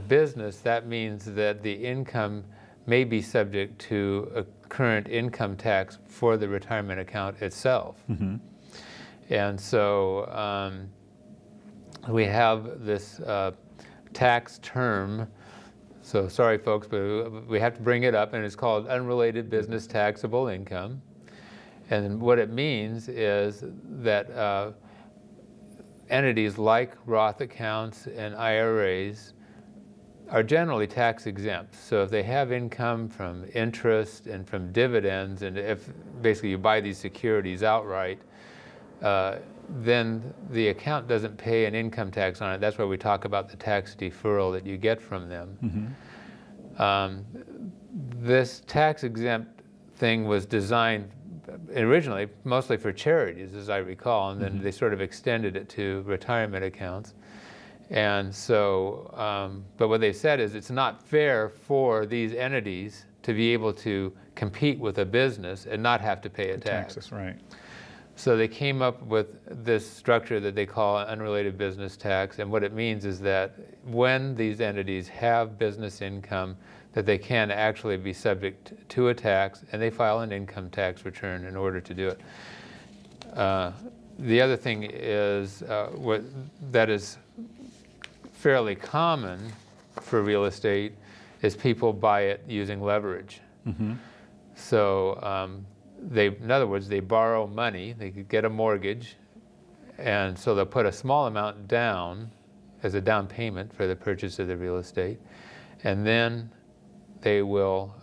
Business, that means that the income may be subject to a current income tax for the retirement account itself. Mm-hmm. And so we have this tax term. So sorry, folks, but we have to bring it up, and it's called unrelated business taxable income. And what it means is that entities like Roth accounts and IRAs are generally tax exempt. So if they have income from interest and from dividends, and if basically you buy these securities outright, then the account doesn't pay an income tax on it. That's why we talk about the tax deferral that you get from them. Mm-hmm. This tax exempt thing was designed originally mostly for charities, as I recall, and then they sort of extended it to retirement accounts. And so, but what they've said is it's not fair for these entities to be able to compete with a business and not have to pay a tax. Taxes, right. So they came up with this structure that they call unrelated business tax, and what it means is that when these entities have business income, that they can actually be subject to a tax, and they file an income tax return in order to do it. The other thing is that is fairly common for real estate is people buy it using leverage. Mm-hmm. So in other words, they borrow money, they could get a mortgage, and so they'll put a small amount down as a down payment for the purchase of the real estate, and then they will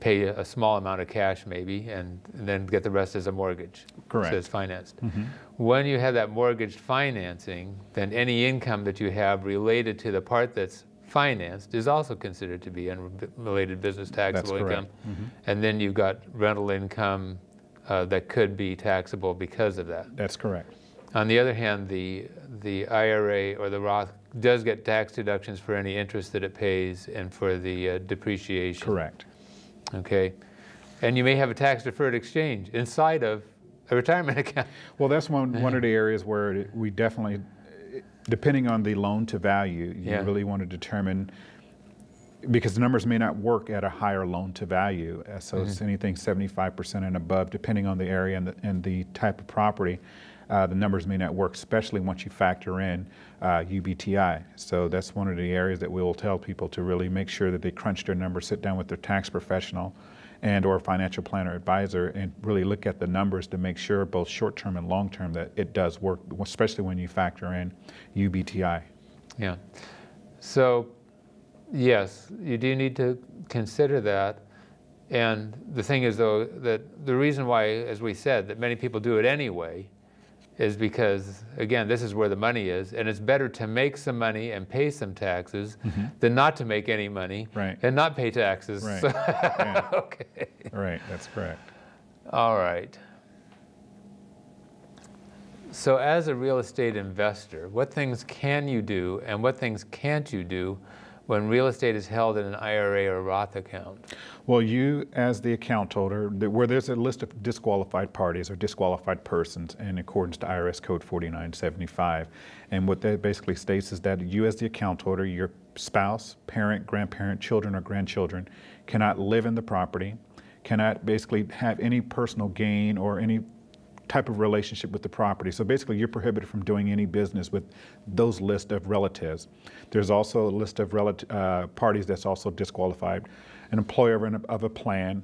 pay a small amount of cash maybe, and then get the rest as a mortgage. Correct. So it's financed. Mm-hmm. When you have that mortgaged financing, then any income that you have related to the part that's financed is also considered to be unrelated business taxable income. Mm-hmm. And then you've got rental income that could be taxable because of that. That's correct. On the other hand, the IRA or the Roth does get tax deductions for any interest that it pays and for the depreciation. Correct. Okay. And you may have a tax deferred exchange inside of a retirement account. Well, that's one of the areas where we definitely, depending on the loan to value, you really want to determine, because the numbers may not work at a higher loan to value. So it's anything 75% and above, depending on the area and the type of property. The numbers may not work, especially once you factor in UBTI. So that's one of the areas that we will tell people to really make sure that they crunch their numbers, sit down with their tax professional and or financial planner advisor, and really look at the numbers to make sure, both short-term and long-term, that it does work, especially when you factor in UBTI. Yeah. So, yes, you do need to consider that. And the thing is, though, that the reason why, as we said, that many people do it anyway is because, again, this is where the money is, and it's better to make some money and pay some taxes than not to make any money and not pay taxes. Right. So, Yeah. Okay. Right, that's correct. All right. So as a real estate investor, what things can you do and what things can't you do when real estate is held in an IRA or Roth account? Well, you, as the account holder, where there's a list of disqualified parties or disqualified persons in accordance to IRS Code 4975, and what that basically states is that you, as the account holder, your spouse, parent, grandparent, children, or grandchildren cannot live in the property, cannot basically have any personal gain or any type of relationship with the property. So basically you're prohibited from doing any business with those list of relatives. There's also a list of parties that's also disqualified, an employer of a plan,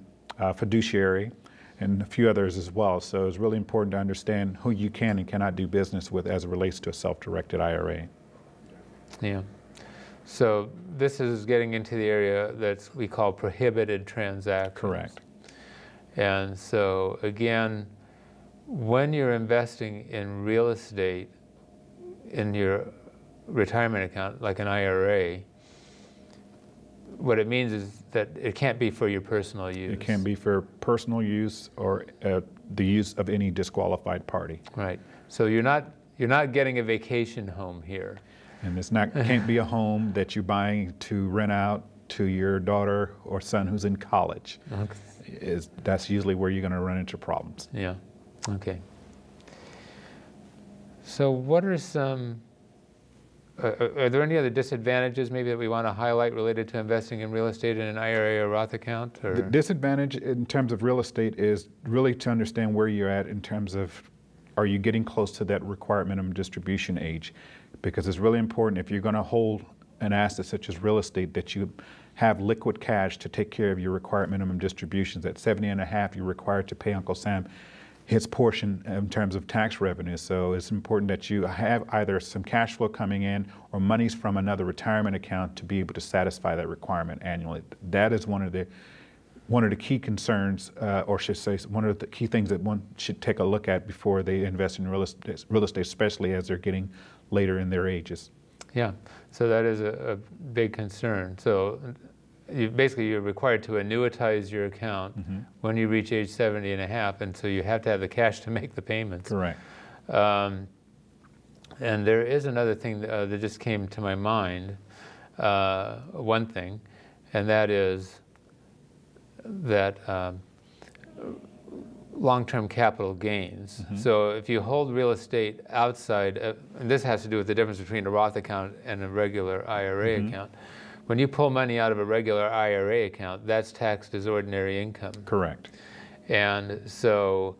fiduciary, and a few others as well. So it's really important to understand who you can and cannot do business with as it relates to a self-directed IRA. Yeah. So this is getting into the area that we call prohibited transactions. Correct. And so again, when you're investing in real estate in your retirement account, like an IRA, what it means is that it can't be for your personal use. It can be for personal use or the use of any disqualified party. Right. So you're not getting a vacation home here. And it's not can't be a home that you're buying to rent out to your daughter or son who's in college. Okay. That's usually where you're going to run into problems. Yeah. Okay. So what are some Are there any other disadvantages maybe that we want to highlight related to investing in real estate in an IRA or Roth account? Or? The disadvantage in terms of real estate is really to understand where you're at in terms of, are you getting close to that required minimum distribution age? Because it's really important, if you're going to hold an asset such as real estate, that you have liquid cash to take care of your required minimum distributions. At 70 and a half, you're required to pay Uncle Sam his portion in terms of tax revenue. So it's important that you have either some cash flow coming in or monies from another retirement account to be able to satisfy that requirement annually. That is one of the key concerns, or should say one of the key things that one should take a look at before they invest in real estate, especially as they're getting later in their ages. Yeah, so that is a big concern. So basically you're required to annuitize your account when you reach age 70 and a half, and so you have to have the cash to make the payments. Correct. And there is another thing that just came to my mind, one thing, and that is that long-term capital gains. So if you hold real estate outside, and this has to do with the difference between a Roth account and a regular IRA account, when you pull money out of a regular IRA account, that's taxed as ordinary income. Correct. And so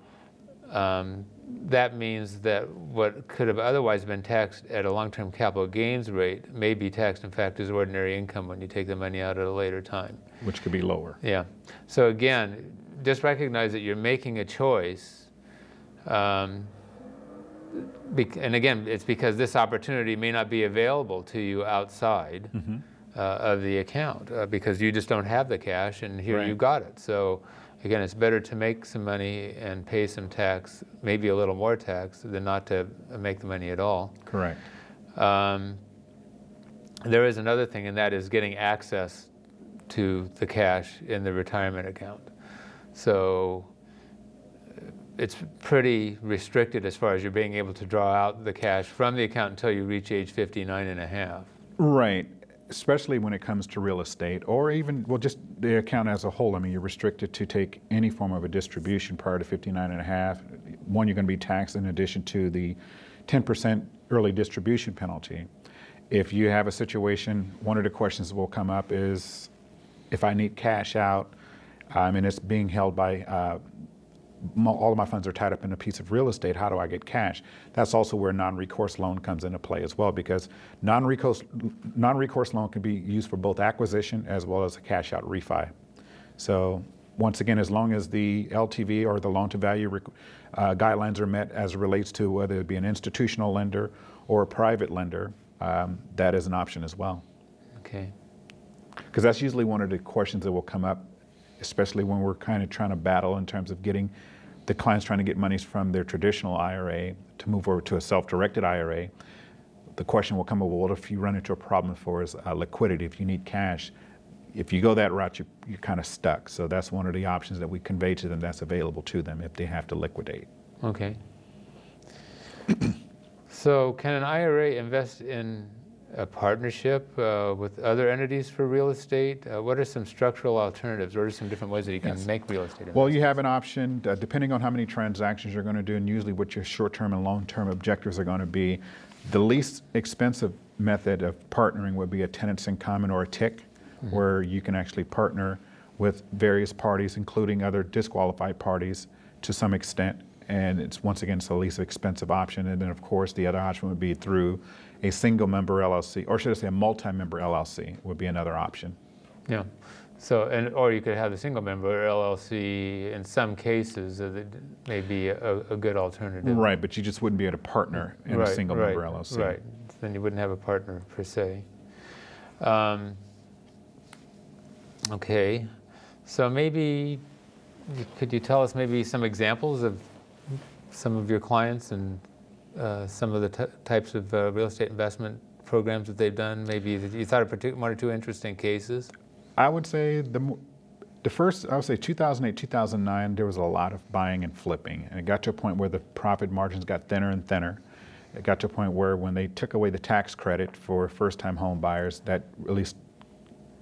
that means that what could have otherwise been taxed at a long-term capital gains rate may be taxed, in fact, as ordinary income when you take the money out at a later time. Which could be lower. Yeah. So again, just recognize that you're making a choice. And again, it's because this opportunity may not be available to you outside of the account because you just don't have the cash, and here you got it. So again, it's better to make some money and pay some tax, maybe a little more tax, than not to make the money at all. Correct. There is another thing, and that is getting access to the cash in the retirement account. So it's pretty restricted as far as you're being able to draw out the cash from the account until you reach age 59 and a half. Right. Especially when it comes to real estate, or even, well, just the account as a whole. I mean, you're restricted to take any form of a distribution prior to 59 and a half. One, you're going to be taxed in addition to the 10% early distribution penalty. If you have a situation, one of the questions that will come up is, if I need cash out, and it's being held by, all of my funds are tied up in a piece of real estate, how do I get cash? That's also where non-recourse loan comes into play as well, because non-recourse loan can be used for both acquisition as well as a cash out refi. So once again, as long as the LTV or the loan to value guidelines are met as it relates to whether it be an institutional lender or a private lender, that is an option as well. Okay. Because that's usually one of the questions that will come up, especially when we're kind of trying to battle in terms of getting the clients trying to get monies from their traditional IRA to move over to a self-directed IRA. The question will come up, well, what if you run into a problem for liquidity, if you need cash? If you go that route, you're kind of stuck. So that's one of the options that we convey to them that's available to them if they have to liquidate. Okay. So can an IRA invest in a partnership with other entities for real estate? What are some structural alternatives? What are some different ways that you can make real estate investments? Well, you have an option, depending on how many transactions you're going to do, and usually what your short-term and long-term objectives are going to be. The least expensive method of partnering would be a tenants in common, or a TIC, where you can actually partner with various parties, including other disqualified parties to some extent. And it's, once again, it's the least expensive option. And then, of course, the other option would be through a single member LLC, or should I say a multi-member LLC would be another option. Yeah. So, or you could have a single member LLC. In some cases, that may be a good alternative. Right, but you just wouldn't be able to partner in a single member LLC. Right. Then you wouldn't have a partner per se. Okay. So maybe, could you tell us maybe some examples of some of your clients and some of the types of real estate investment programs that they've done? Maybe that you thought of one or two interesting cases? I would say the first, I would say 2008, 2009, there was a lot of buying and flipping. And it got to a point where the profit margins got thinner and thinner. It got to a point where when they took away the tax credit for first-time home buyers, that really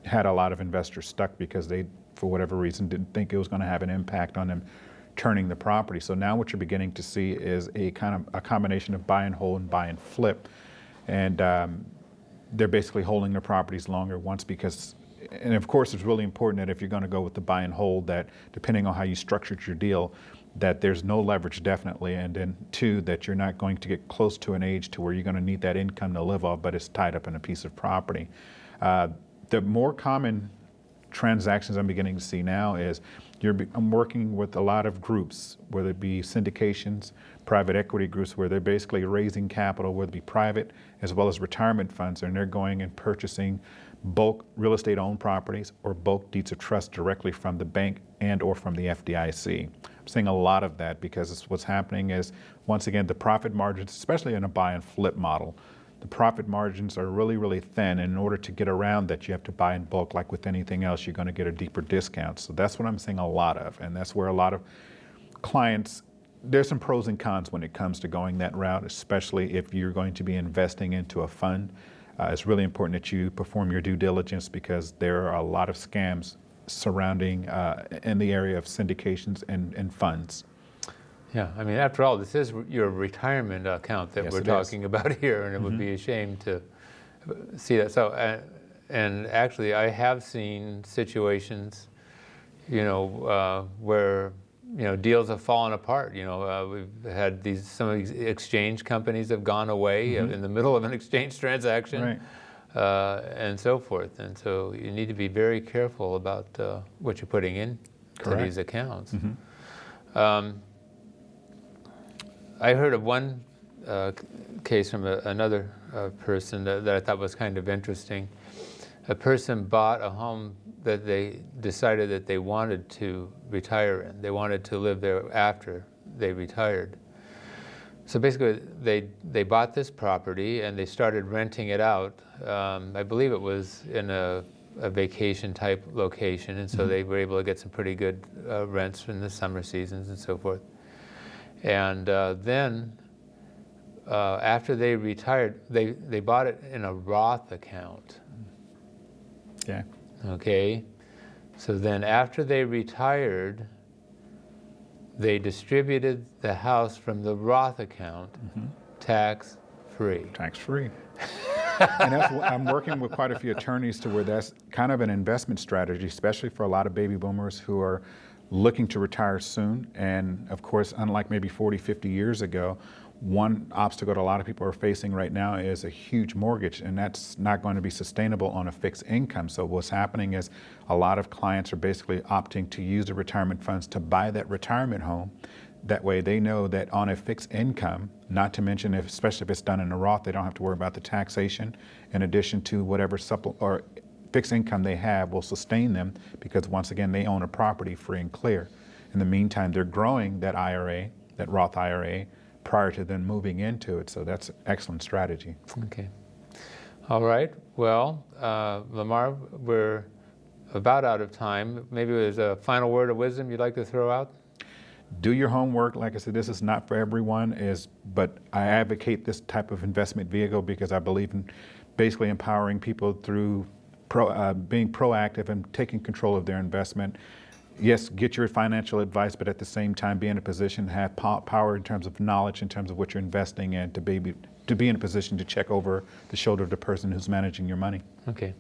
had a lot of investors stuck because they, for whatever reason, didn't think it was going to have an impact on them turning the property. So now what you're beginning to see is a kind of a combination of buy and hold and buy and flip. And they're basically holding their properties longer, once because, and of course it's really important that if you're going to go with the buy and hold, that depending on how you structured your deal, that there's no leverage definitely, and then two, that you're not going to get close to an age to where you're going to need that income to live off, but it's tied up in a piece of property. The more common transactions I'm beginning to see now is I'm working with a lot of groups, whether it be syndications, private equity groups, where they're basically raising capital, whether it be private as well as retirement funds, and they're going and purchasing bulk real estate owned properties or bulk deeds of trust directly from the bank and or from the FDIC. I'm seeing a lot of that because what's happening is, once again, the profit margins, especially in a buy and flip model, the profit margins are really, really thin. And in order to get around that, you have to buy in bulk. Like with anything else, you're going to get a deeper discount. So that's what I'm seeing a lot of. And that's where a lot of clients, there's some pros and cons when it comes to going that route, especially if you're going to be investing into a fund. It's really important that you perform your due diligence, because there are a lot of scams surrounding in the area of syndications and funds. Yeah, I mean, after all, this is your retirement account that we're talking about here, and it would be a shame to see that. So, and actually, I have seen situations, where deals have fallen apart. We've had some of these exchange companies have gone away in the middle of an exchange transaction, and so forth. And so you need to be very careful about what you're putting in to these accounts. I heard of one case from another person that I thought was kind of interesting. A person bought a home that they decided that they wanted to retire in. They wanted to live there after they retired. So basically, they bought this property and they started renting it out. I believe it was in a vacation type location, and so they were able to get some pretty good rents in the summer seasons and so forth. And then after they retired, they bought it in a Roth account. Yeah. Okay. So then after they retired, they distributed the house from the Roth account tax-free. Tax-free. And that's, I'm working with quite a few attorneys to where that's kind of an investment strategy, especially for a lot of baby boomers who are looking to retire soon. And of course, unlike maybe 40, 50 years ago, one obstacle that a lot of people are facing right now is a huge mortgage, and that's not going to be sustainable on a fixed income. So what's happening is a lot of clients are basically opting to use the retirement funds to buy that retirement home. That way they know that on a fixed income, not to mention especially if it's done in a Roth, they don't have to worry about the taxation, in addition to whatever fixed income they have will sustain them, because once again, they own a property free and clear. In the meantime, they're growing that IRA, that Roth IRA, prior to then moving into it. So that's an excellent strategy. Okay. All right. Well, Lamar, we're about out of time. Maybe there's a final word of wisdom you'd like to throw out? Do your homework. Like I said, this is not for everyone, but I advocate this type of investment vehicle because I believe in basically empowering people through being proactive and taking control of their investment. Yes, get your financial advice, but at the same time be in a position to have power in terms of knowledge, in terms of what you're investing in, to be in a position to check over the shoulder of the person who's managing your money. Okay.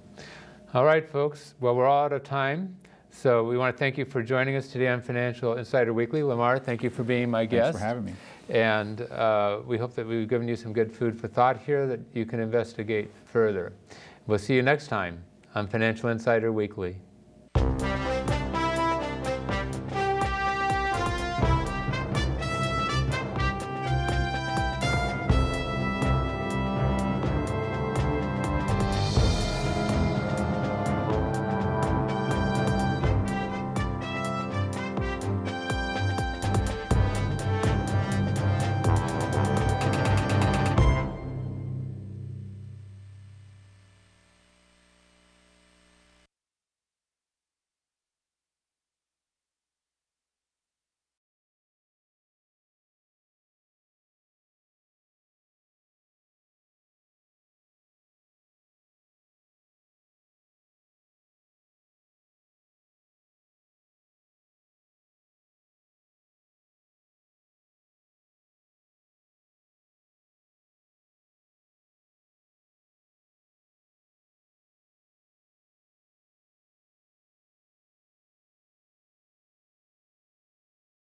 All right, folks. Well, we're all out of time. So we want to thank you for joining us today on Financial Insider Weekly. Lamar, thank you for being my guest. Thanks for having me. And we hope that we've given you some good food for thought here that you can investigate further. We'll see you next time on Financial Insider Weekly.